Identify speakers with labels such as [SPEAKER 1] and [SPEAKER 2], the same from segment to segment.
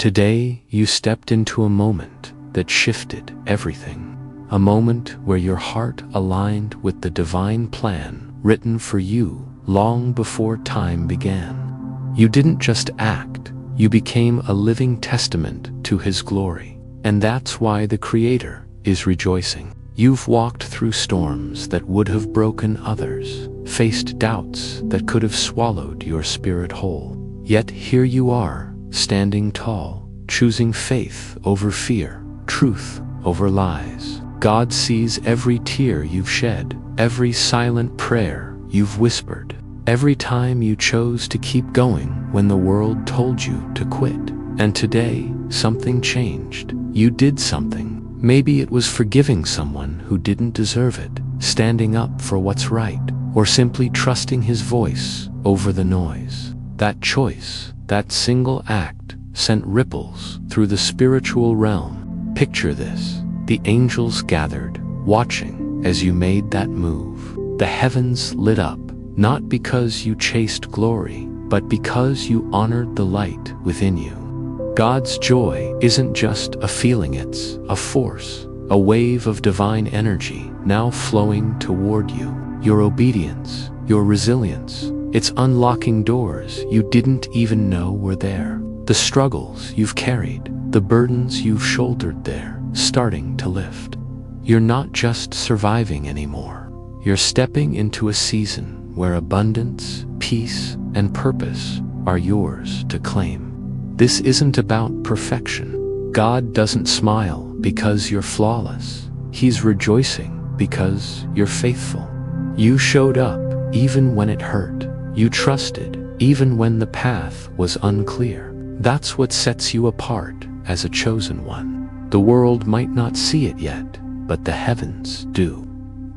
[SPEAKER 1] Today, you stepped into a moment that shifted everything. A moment where your heart aligned with the divine plan written for you long before time began. You didn't just act, you became a living testament to His glory. And that's why the Creator is rejoicing. You've walked through storms that would have broken others, faced doubts that could have swallowed your spirit whole. Yet here you are, standing tall, choosing faith over fear, truth over lies. God sees every tear you've shed, every silent prayer you've whispered, every time you chose to keep going when the world told you to quit. And today, something changed. You did something. Maybe it was forgiving someone who didn't deserve it, standing up for what's right, or simply trusting His voice over the noise. That choice, that single act, sent ripples through the spiritual realm. Picture this. The angels gathered, watching as you made that move. The heavens lit up, not because you chased glory, but because you honored the light within you. God's joy isn't just a feeling, it's a force, a wave of divine energy now flowing toward you. Your obedience, your resilience, it's unlocking doors you didn't even know were there. The struggles you've carried, the burdens you've shouldered there, starting to lift. You're not just surviving anymore. You're stepping into a season where abundance, peace, and purpose are yours to claim. This isn't about perfection. God doesn't smile because you're flawless. He's rejoicing because you're faithful. You showed up even when it hurt. You trusted even when the path was unclear. That's what sets you apart as a chosen one. The world might not see it yet, but the heavens do.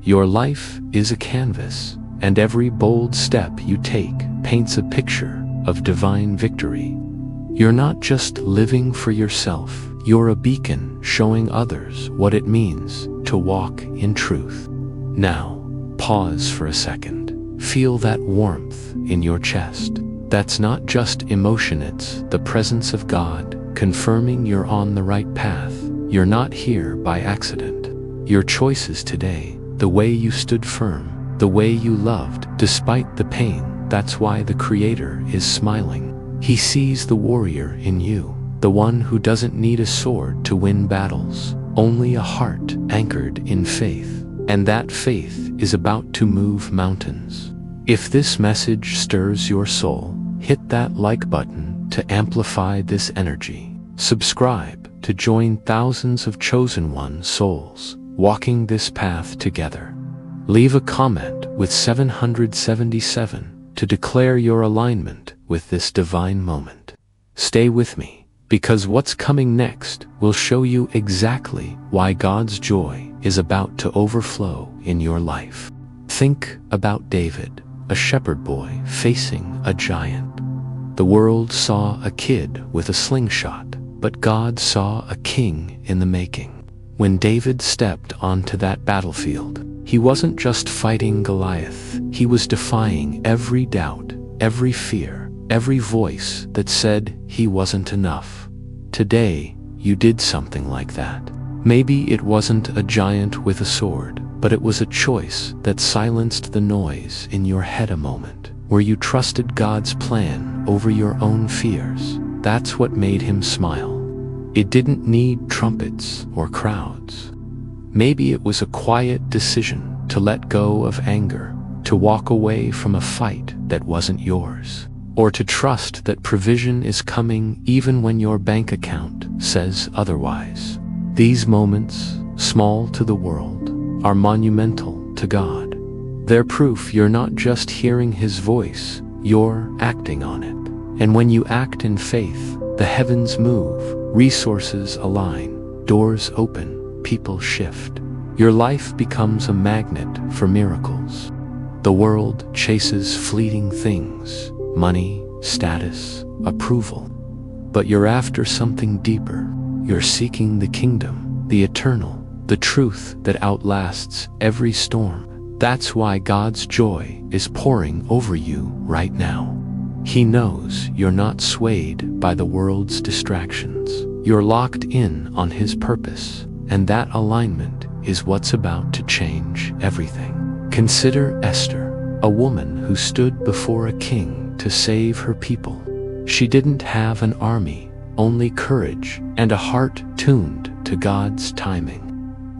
[SPEAKER 1] Your life is a canvas, and every bold step you take paints a picture of divine victory. You're not just living for yourself, you're a beacon showing others what it means to walk in truth. Now, pause for a second. Feel that warmth in your chest. That's not just emotion, it's the presence of God confirming you're on the right path. You're not here by accident. Your choices today, the way you stood firm, the way you loved despite the pain, that's why the Creator is smiling. He sees the warrior in you, the one who doesn't need a sword to win battles, only a heart anchored in faith. And that faith is about to move mountains. If this message stirs your soul, hit that like button to amplify this energy. Subscribe to join thousands of chosen one souls walking this path together. Leave a comment with 777 to declare your alignment with this divine moment. Stay with me, because what's coming next will show you exactly why God's joy is about to overflow in your life. Think about David, a shepherd boy facing a giant. The world saw a kid with a slingshot, but God saw a king in the making. When David stepped onto that battlefield, he wasn't just fighting Goliath, he was defying every doubt, every fear, every voice that said he wasn't enough. Today, you did something like that. Maybe it wasn't a giant with a sword, but it was a choice that silenced the noise in your head, a moment where you trusted God's plan over your own fears. That's what made Him smile. It didn't need trumpets or crowds. Maybe it was a quiet decision to let go of anger, to walk away from a fight that wasn't yours, or to trust that provision is coming even when your bank account says otherwise. These moments, small to the world, are monumental to God. They're proof you're not just hearing His voice, you're acting on it. And when you act in faith, the heavens move, resources align, doors open, people shift. Your life becomes a magnet for miracles. The world chases fleeting things, money, status, approval. But you're after something deeper. You're seeking the kingdom, the eternal, the truth that outlasts every storm. That's why God's joy is pouring over you right now. He knows you're not swayed by the world's distractions. You're locked in on His purpose, and that alignment is what's about to change everything. Consider Esther, a woman who stood before a king to save her people. She didn't have an army, only courage and a heart tuned to God's timing.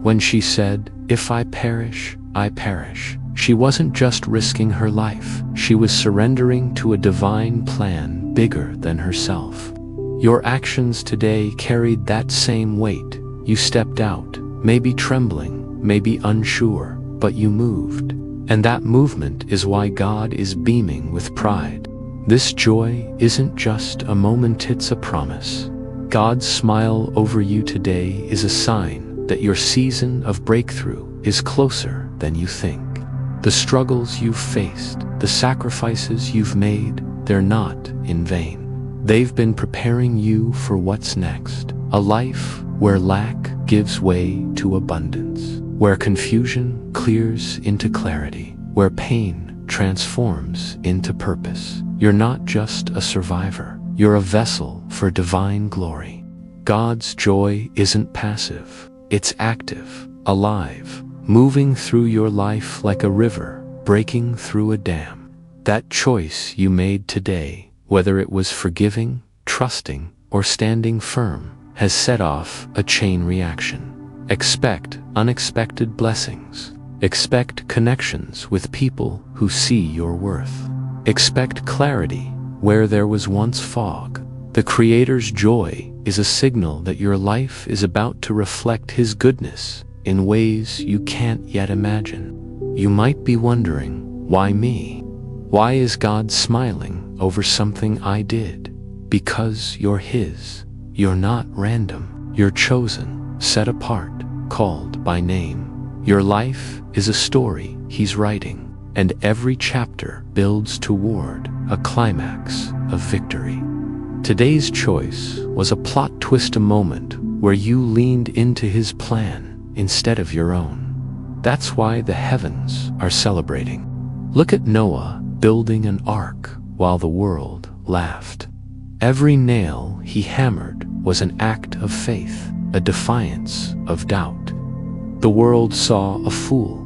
[SPEAKER 1] When she said, "If I perish, I perish," she wasn't just risking her life, she was surrendering to a divine plan bigger than herself. Your actions today carried that same weight. You stepped out, maybe trembling, maybe unsure, but you moved. And that movement is why God is beaming with pride. This joy isn't just a moment, it's a promise. God's smile over you today is a sign that your season of breakthrough is closer than you think. The struggles you've faced, the sacrifices you've made, they're not in vain. They've been preparing you for what's next. A life where lack gives way to abundance, where confusion clears into clarity, where pain transforms into purpose. You're not just a survivor, you're a vessel for divine glory. God's joy isn't passive, it's active, alive, moving through your life like a river, breaking through a dam. That choice you made today, whether it was forgiving, trusting, or standing firm, has set off a chain reaction. Expect unexpected blessings. Expect connections with people who see your worth. Expect clarity where there was once fog. The Creator's joy is a signal that your life is about to reflect His goodness in ways you can't yet imagine. You might be wondering, why me? Why is God smiling over something I did? Because you're His. You're not random. You're chosen, set apart, called by name. Your life is a story He's writing, and every chapter builds toward a climax of victory. Today's choice was a plot twist, a moment where you leaned into His plan instead of your own. That's why the heavens are celebrating. Look at Noah building an ark while the world laughed. Every nail he hammered was an act of faith, a defiance of doubt. The world saw a fool.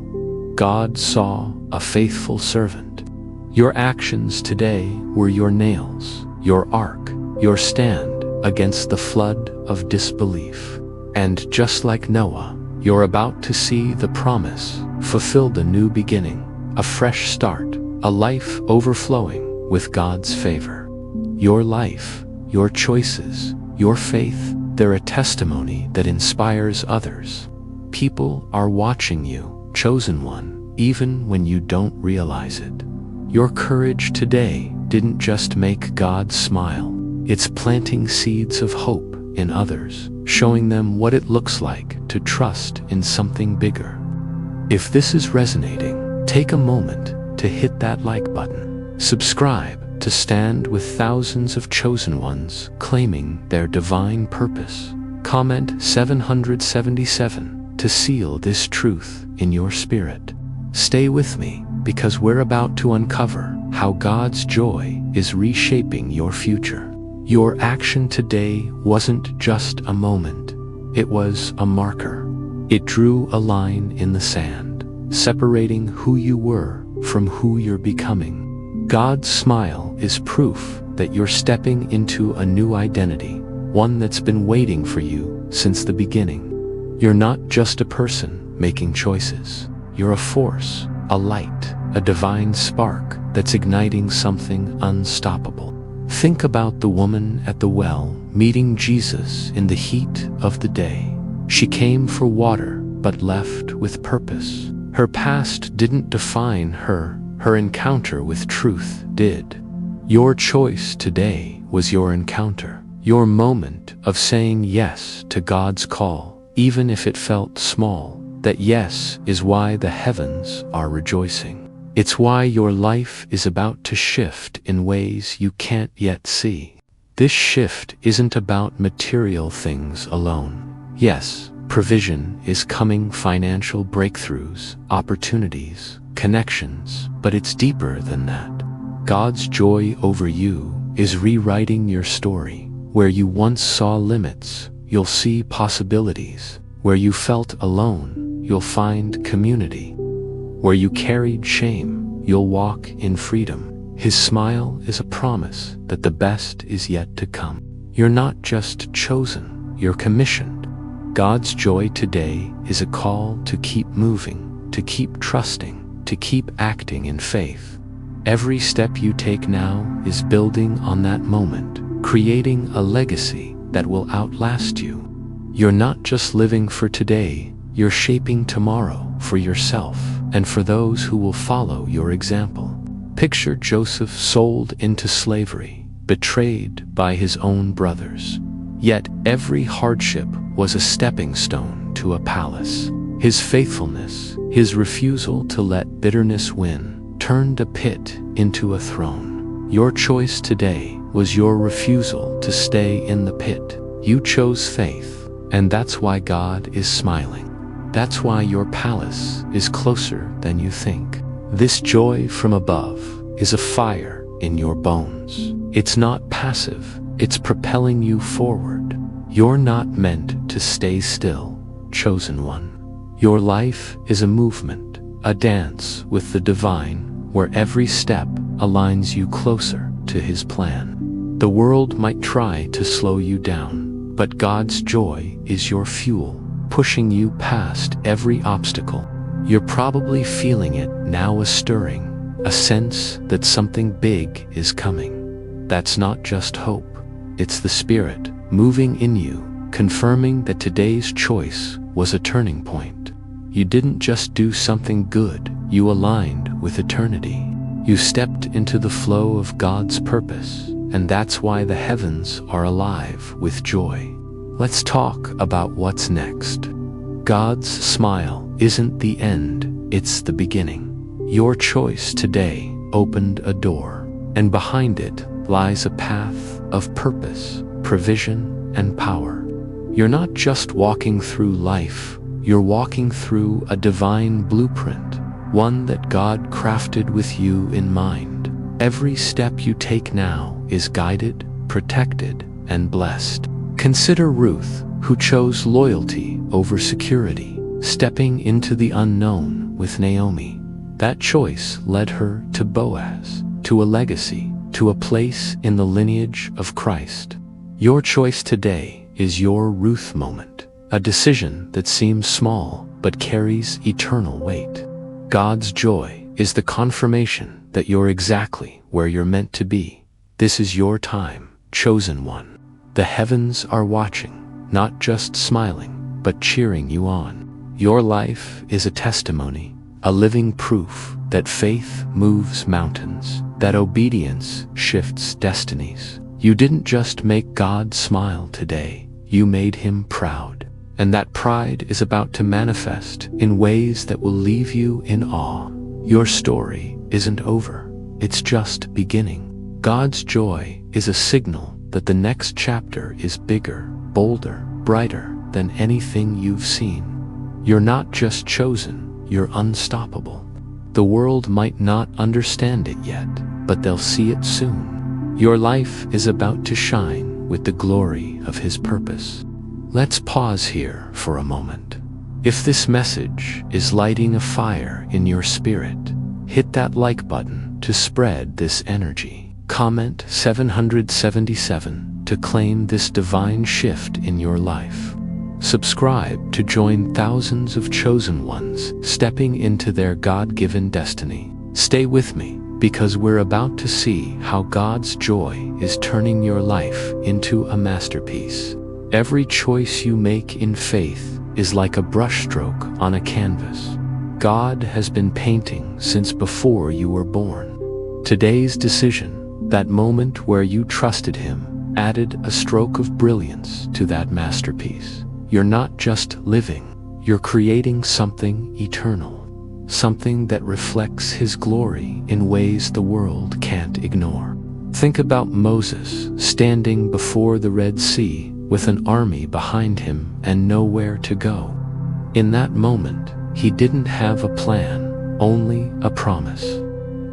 [SPEAKER 1] God saw a faithful servant. Your actions today were your nails, your ark, your stand against the flood of disbelief. And just like Noah, you're about to see the promise fulfilled, a new beginning, a fresh start, a life overflowing with God's favor. Your life, your choices, your faith, they're a testimony that inspires others. People are watching you, chosen one, even when you don't realize it. Your courage today didn't just make God smile. It's planting seeds of hope in others, showing them what it looks like to trust in something bigger. If this is resonating, take a moment to hit that like button. Subscribe to stand with thousands of chosen ones claiming their divine purpose. Comment 777 to seal this truth in your spirit. Stay with me, because we're about to uncover how God's joy is reshaping your future. Your action today wasn't just a moment, it was a marker. It drew a line in the sand, separating who you were from who you're becoming. God's smile is proof that you're stepping into a new identity, one that's been waiting for you since the beginning. You're not just a person making choices. You're a force, a light, a divine spark that's igniting something unstoppable. Think about the woman at the well meeting Jesus in the heat of the day. She came for water but left with purpose. Her past didn't define her. Her encounter with truth did. Your choice today was your encounter, your moment of saying yes to God's call, even if it felt small. That yes is why the heavens are rejoicing. It's why your life is about to shift in ways you can't yet see. This shift isn't about material things alone. Yes, provision is coming, financial breakthroughs, opportunities, connections, but it's deeper than that. God's joy over you is rewriting your story. Where you once saw limits, you'll see possibilities. Where you felt alone, you'll find community. Where you carried shame, you'll walk in freedom. His smile is a promise that the best is yet to come. You're not just chosen, you're commissioned. God's joy today is a call to keep moving, to keep trusting, to keep acting in faith. Every step you take now is building on that moment, creating a legacy that will outlast you. You're not just living for today, you're shaping tomorrow for yourself and for those who will follow your example. Picture Joseph sold into slavery, betrayed by his own brothers. Yet every hardship was a stepping stone to a palace. His faithfulness, his refusal to let bitterness win, turned a pit into a throne. Your choice today was your refusal to stay in the pit. You chose faith, and that's why God is smiling. That's why your palace is closer than you think. This joy from above is a fire in your bones. It's not passive, it's propelling you forward. You're not meant to stay still, chosen one. Your life is a movement, a dance with the divine, where every step aligns you closer to His plan. The world might try to slow you down, but God's joy is your fuel, pushing you past every obstacle. You're probably feeling it now, a stirring, a sense that something big is coming. That's not just hope, it's the Spirit moving in you, confirming that today's choice was a turning point. You didn't just do something good, you aligned with eternity. You stepped into the flow of God's purpose, and that's why the heavens are alive with joy. Let's talk about what's next. God's smile isn't the end, it's the beginning. Your choice today opened a door, and behind it lies a path of purpose, provision, and power. You're not just walking through life, you're walking through a divine blueprint, one that God crafted with you in mind. Every step you take now is guided, protected, and blessed. Consider Ruth, who chose loyalty over security, stepping into the unknown with Naomi. That choice led her to Boaz, to a legacy, to a place in the lineage of Christ. Your choice today is your Ruth moment, a decision that seems small but carries eternal weight. God's joy is the confirmation that you're exactly where you're meant to be. This is your time, chosen one. The heavens are watching, not just smiling, but cheering you on. Your life is a testimony, a living proof that faith moves mountains, that obedience shifts destinies. You didn't just make God smile today, you made Him proud. And that pride is about to manifest in ways that will leave you in awe. Your story isn't over, it's just beginning. God's joy is a signal that the next chapter is bigger, bolder, brighter than anything you've seen. You're not just chosen, you're unstoppable. The world might not understand it yet, but they'll see it soon. Your life is about to shine with the glory of His purpose. Let's pause here for a moment. If this message is lighting a fire in your spirit, hit that like button to spread this energy. Comment 777 to claim this divine shift in your life. Subscribe to join thousands of chosen ones stepping into their God-given destiny. Stay with me, because we're about to see how God's joy is turning your life into a masterpiece. Every choice you make in faith is like a brushstroke on a canvas. God has been painting since before you were born. Today's decision, that moment where you trusted Him, added a stroke of brilliance to that masterpiece. You're not just living, you're creating something eternal, something that reflects His glory in ways the world can't ignore. Think about Moses standing before the Red Sea with an army behind him and nowhere to go. In that moment, he didn't have a plan, only a promise.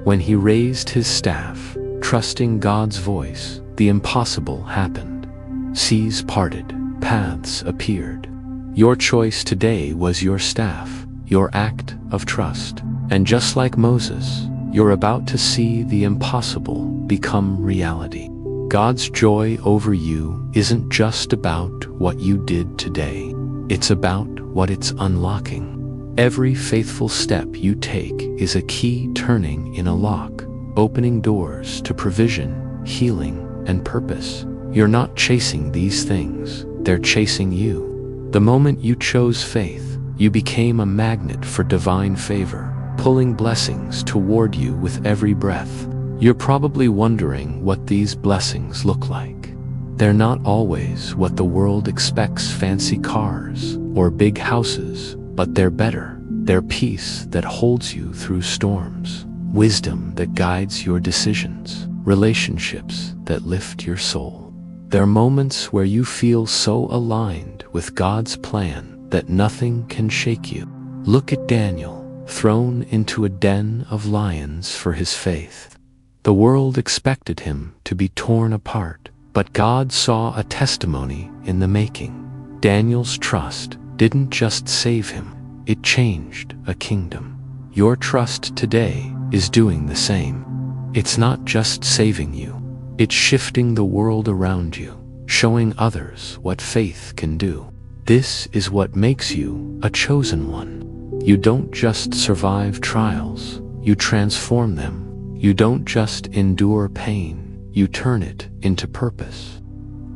[SPEAKER 1] When he raised his staff, trusting God's voice, the impossible happened. Seas parted, paths appeared. Your choice today was your staff, your act of trust. And just like Moses, you're about to see the impossible become reality. God's joy over you isn't just about what you did today. It's about what it's unlocking. Every faithful step you take is a key turning in a lock, opening doors to provision, healing, and purpose. You're not chasing these things, they're chasing you. The moment you chose faith, you became a magnet for divine favor, pulling blessings toward you with every breath. You're probably wondering what these blessings look like. They're not always what the world expects: fancy cars or big houses, but they're better. They're peace that holds you through storms, wisdom that guides your decisions, relationships that lift your soul. They're moments where you feel so aligned with God's plan that nothing can shake you. Look at Daniel, thrown into a den of lions for his faith. The world expected him to be torn apart, but God saw a testimony in the making. Daniel's trust didn't just save him, it changed a kingdom. Your trust today is doing the same. It's not just saving you, it's shifting the world around you, showing others what faith can do. This is what makes you a chosen one. You don't just survive trials, you transform them. You don't just endure pain, you turn it into purpose.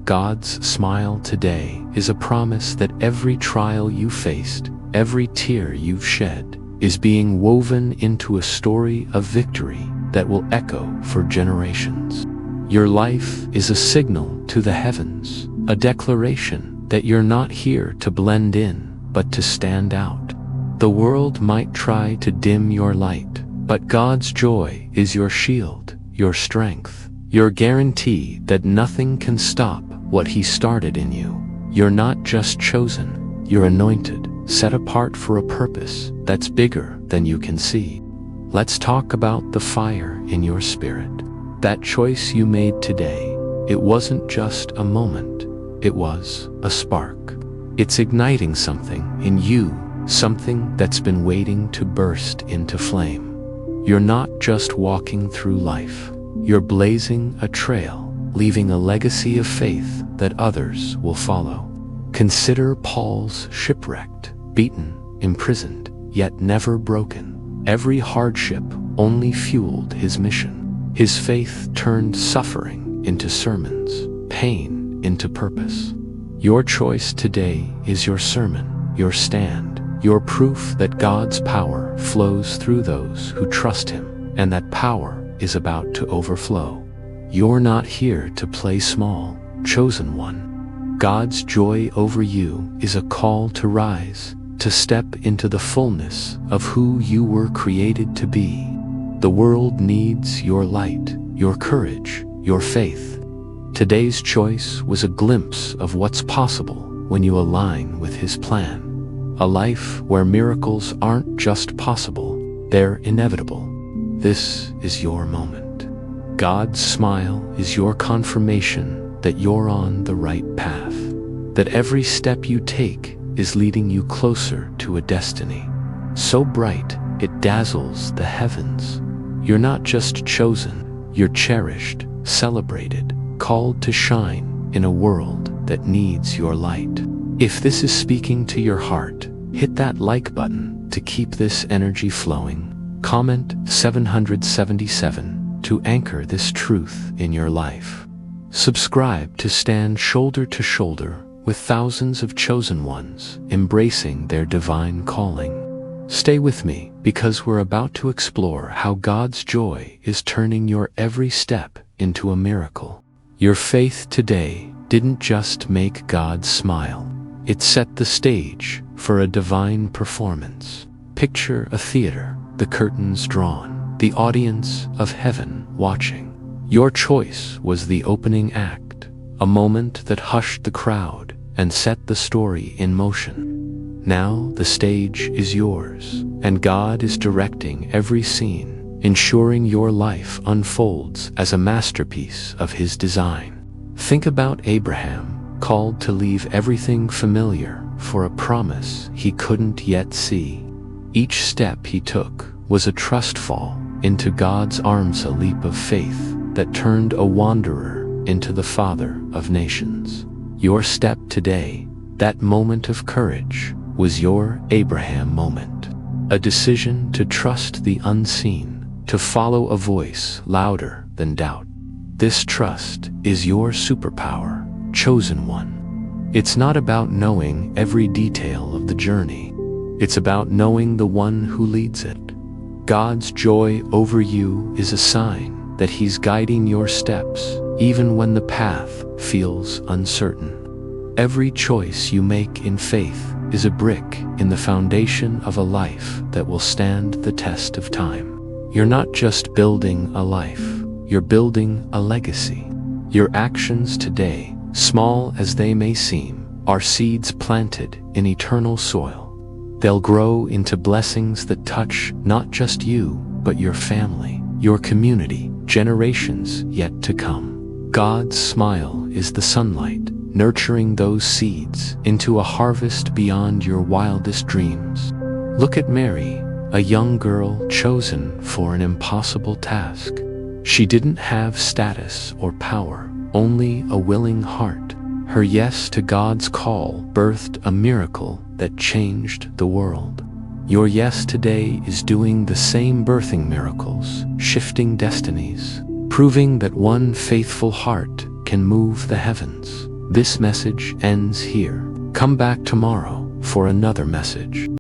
[SPEAKER 1] God's smile today is a promise that every trial you faced, every tear you've shed, is being woven into a story of victory that will echo for generations. Your life is a signal to the heavens, a declaration that you're not here to blend in, but to stand out. The world might try to dim your light, but God's joy is your shield, your strength, your guarantee that nothing can stop what He started in you. You're not just chosen, you're anointed, set apart for a purpose that's bigger than you can see. Let's talk about the fire in your spirit. That choice you made today, it wasn't just a moment, it was a spark. It's igniting something in you, something that's been waiting to burst into flame. You're not just walking through life, you're blazing a trail, leaving a legacy of faith that others will follow. Consider Paul's shipwrecked, beaten, imprisoned, yet never broken. Every hardship only fueled his mission. His faith turned suffering into sermons, pain into purpose. Your choice today is your sermon, your stand, your proof that God's power flows through those who trust Him, and that power is about to overflow. You're not here to play small, chosen one. God's joy over you is a call to rise, to step into the fullness of who you were created to be. The world needs your light, your courage, your faith. Today's choice was a glimpse of what's possible when you align with His plan. A life where miracles aren't just possible, they're inevitable. This is your moment. God's smile is your confirmation that you're on the right path, that every step you take is leading you closer to a destiny so bright it dazzles the heavens. You're not just chosen, you're cherished, celebrated, called to shine in a world that needs your light. If this is speaking to your heart, hit that like button to keep this energy flowing. Comment 777 to anchor this truth in your life. Subscribe to stand shoulder to shoulder with thousands of chosen ones embracing their divine calling. Stay with me because we're about to explore how God's joy is turning your every step into a miracle. Your faith today didn't just make God smile. It set the stage for a divine performance. Picture a theater, the curtains drawn, the audience of heaven watching. Your choice was the opening act, a moment that hushed the crowd and set the story in motion. Now the stage is yours, and God is directing every scene, ensuring your life unfolds as a masterpiece of His design. Think about Abraham, called to leave everything familiar for a promise he couldn't yet see. Each step he took was a trust fall into God's arms, a leap of faith that turned a wanderer into the father of nations. Your step today, that moment of courage, was your Abraham moment. A decision to trust the unseen, to follow a voice louder than doubt. This trust is your superpower, chosen one. It's not about knowing every detail of the journey. It's about knowing the one who leads it. God's joy over you is a sign that He's guiding your steps, even when the path feels uncertain. Every choice you make in faith is a brick in the foundation of a life that will stand the test of time. You're not just building a life, you're building a legacy. Your actions today, small as they may seem, are seeds planted in eternal soil. They'll grow into blessings that touch not just you, but your family, your community, generations yet to come. God's smile is the sunlight, nurturing those seeds into a harvest beyond your wildest dreams. Look at Mary, a young girl chosen for an impossible task. She didn't have status or power, only a willing heart. Her yes to God's call birthed a miracle that changed the world. Your yes today is doing the same, birthing miracles, shifting destinies, proving that one faithful heart can move the heavens. This message ends here. Come back tomorrow for another message.